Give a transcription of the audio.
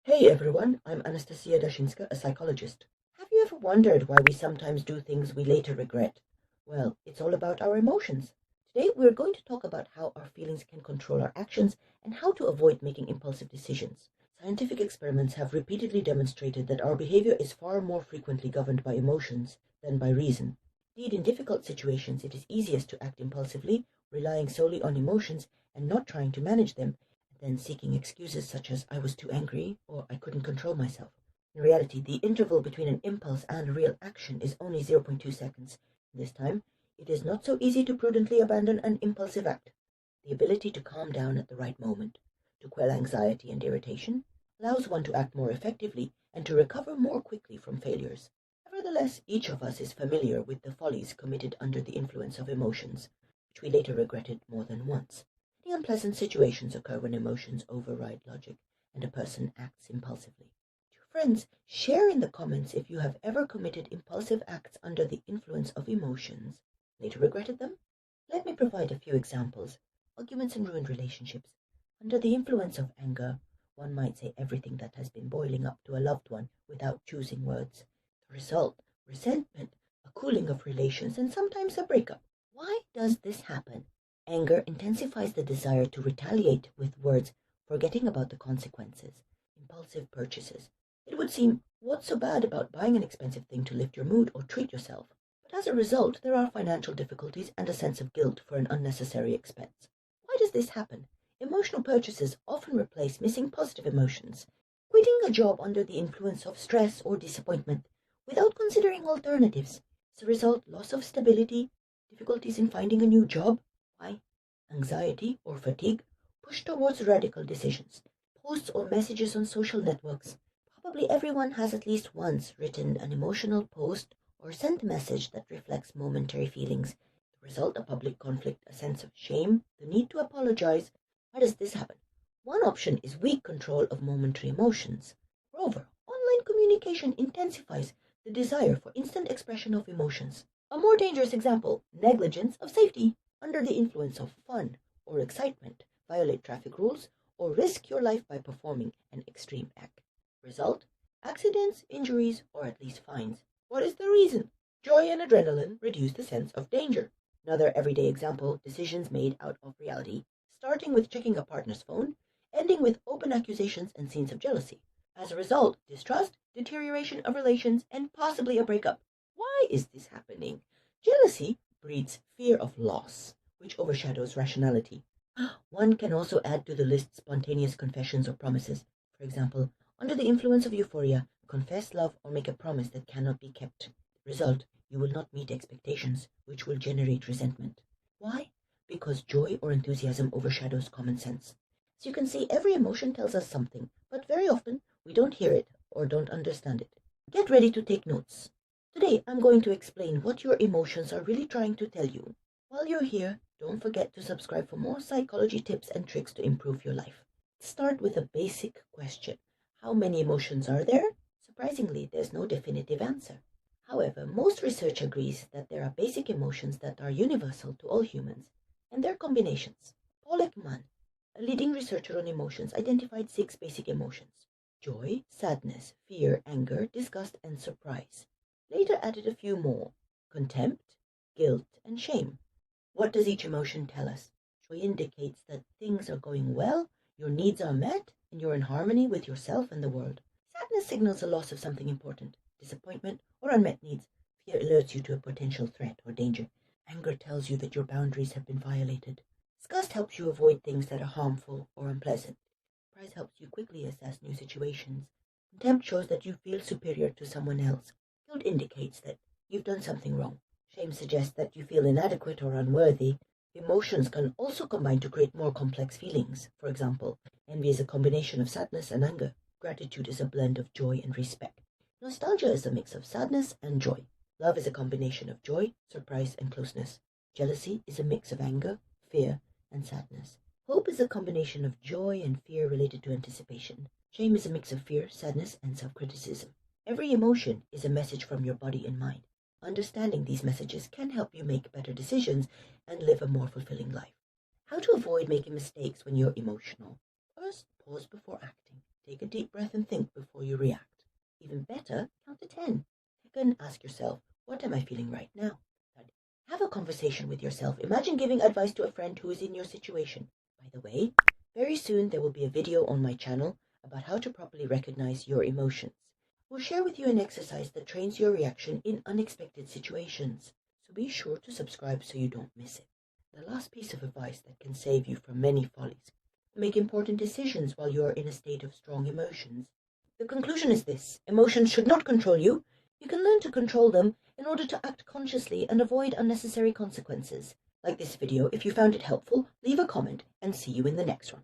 Hey everyone, I'm Anastasia Dashinska, a psychologist. Have you ever wondered why we sometimes do things we later regret? Well, it's all about our emotions. Today we're going to talk about how our feelings can control our actions and how to avoid making impulsive decisions. Scientific experiments have repeatedly demonstrated that our behavior is far more frequently governed by emotions than by reason. Indeed, in difficult situations, it is easiest to act impulsively, relying solely on emotions and not trying to manage them, then seeking excuses such as "I was too angry" or "I couldn't control myself." In reality, the interval between an impulse and a real action is only zero point 0.2 seconds. This time, it is not so easy to prudently abandon an impulsive act. The ability to calm down at the right moment, to quell anxiety and irritation, allows one to act more effectively and to recover more quickly from failures. Nevertheless, each of us is familiar with the follies committed under the influence of emotions, which we later regretted more than once. Many unpleasant situations occur when emotions override logic and a person acts impulsively. Dear friends, share in the comments if you have ever committed impulsive acts under the influence of emotions, later regretted them. Let me provide a few examples. Arguments and ruined relationships. Under the influence of anger, one might say everything that has been boiling up to a loved one without choosing words. The result, resentment, a cooling of relations, and sometimes a breakup. Why does this happen? Anger intensifies the desire to retaliate with words, forgetting about the consequences. Impulsive purchases. It would seem, what's so bad about buying an expensive thing to lift your mood or treat yourself? But as a result, there are financial difficulties and a sense of guilt for an unnecessary expense. Why does this happen? Emotional purchases often replace missing positive emotions. Quitting a job under the influence of stress or disappointment without considering alternatives. As a result, loss of stability, difficulties in finding a new job. Why? Anxiety or fatigue push towards radical decisions. Posts or messages on social networks. Probably everyone has at least once written an emotional post or sent a message that reflects momentary feelings. The result, a public conflict, a sense of shame, the need to apologize. Why does this happen? One option is weak control of momentary emotions. Moreover, online communication intensifies the desire for instant expression of emotions. A more dangerous example, negligence of safety. Under the influence of fun or excitement, violate traffic rules, or risk your life by performing an extreme act. Result, accidents, injuries, or at least fines. What is the reason? Joy and adrenaline reduce the sense of danger. Another everyday example, decisions made out of reality, starting with checking a partner's phone, ending with open accusations and scenes of jealousy. As a result, distrust, deterioration of relations, and possibly a breakup. Why is this happening? Jealousy breeds fear of loss, which overshadows rationality. One can also add to the list spontaneous confessions or promises. For example, under the influence of euphoria, confess love or make a promise that cannot be kept. Result, you will not meet expectations, which will generate resentment. Why? Because joy or enthusiasm overshadows common sense. As you can see, every emotion tells us something, but very often we don't hear it or don't understand it. Get ready to take notes. Today, I'm going to explain what your emotions are really trying to tell you. While you're here, don't forget to subscribe for more psychology tips and tricks to improve your life. Let's start with a basic question. How many emotions are there? Surprisingly, there's no definitive answer. However, most research agrees that there are basic emotions that are universal to all humans, and their combinations. Paul Ekman, a leading researcher on emotions, identified 6 basic emotions: joy, sadness, fear, anger, disgust, and surprise. Later added a few more: contempt, guilt, and shame. What does each emotion tell us? Joy indicates that things are going well, your needs are met, and you're in harmony with yourself and the world. Sadness signals the loss of something important, disappointment, or unmet needs. Fear alerts you to a potential threat or danger. Anger tells you that your boundaries have been violated. Disgust helps you avoid things that are harmful or unpleasant. Surprise helps you quickly assess new situations. Contempt shows that you feel superior to someone else. Guilt indicates that you've done something wrong. Shame suggests that you feel inadequate or unworthy. Emotions can also combine to create more complex feelings. For example, envy is a combination of sadness and anger. Gratitude is a blend of joy and respect. Nostalgia is a mix of sadness and joy. Love is a combination of joy, surprise, and closeness. Jealousy is a mix of anger, fear, and sadness. Hope is a combination of joy and fear related to anticipation. Shame is a mix of fear, sadness, and self-criticism. Every emotion is a message from your body and mind. Understanding these messages can help you make better decisions and live a more fulfilling life. How to avoid making mistakes when you're emotional. First, pause before acting. Take a deep breath and think before you react. Even better, count to 10. Then ask yourself, what am I feeling right now? Have a conversation with yourself. Imagine giving advice to a friend who is in your situation. By the way, very soon there will be a video on my channel about how to properly recognize your emotions. We'll share with you an exercise that trains your reaction in unexpected situations. So be sure to subscribe so you don't miss it. The last piece of advice that can save you from many follies: make important decisions while you are in a state of strong emotions. The conclusion is this: emotions should not control you. You can learn to control them in order to act consciously and avoid unnecessary consequences. Like this video, if you found it helpful, leave a comment and see you in the next one.